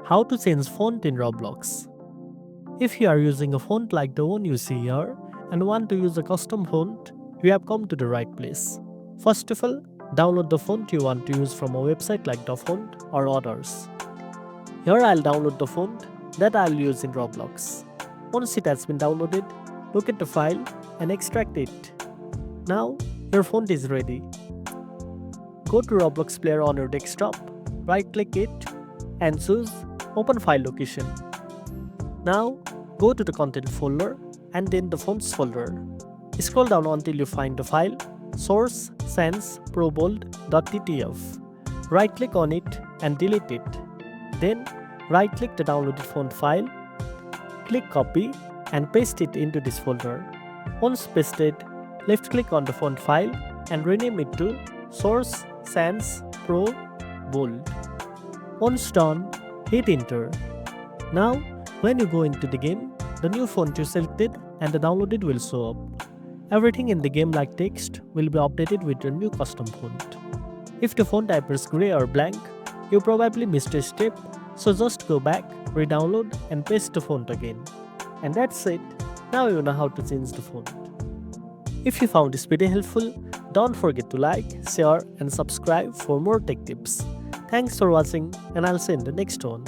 How to change font in Roblox. If you are using a font like the one you see here and want to use a custom font, you have come to the right place. First of all, download the font you want to use from a website like the font or others. Here I'll download the font that I'll use in Roblox. Once it has been downloaded, locate the file and extract it. Now your font is ready. Go to Roblox player on your desktop, right click it and choose Open File Location. Now go to the Content folder and then the Fonts folder. Scroll down until you find the file source sans probold.ttf. Right click on it and delete it. Then right click the downloaded font file, click copy and paste it into this folder. Once pasted, left click on the font file and rename it to source sans pro bold. Once done, hit enter. Now when you go into the game, the new font you selected and the downloaded will show up. Everything in the game like text will be updated with your new custom font. If the font appears grey or blank, you probably missed a step, so just go back, re-download and paste the font again. And that's it. Now you know how to change the font. If you found this video helpful, don't forget to like, share and subscribe for more tech tips. Thanks for watching and I'll see you in the next one.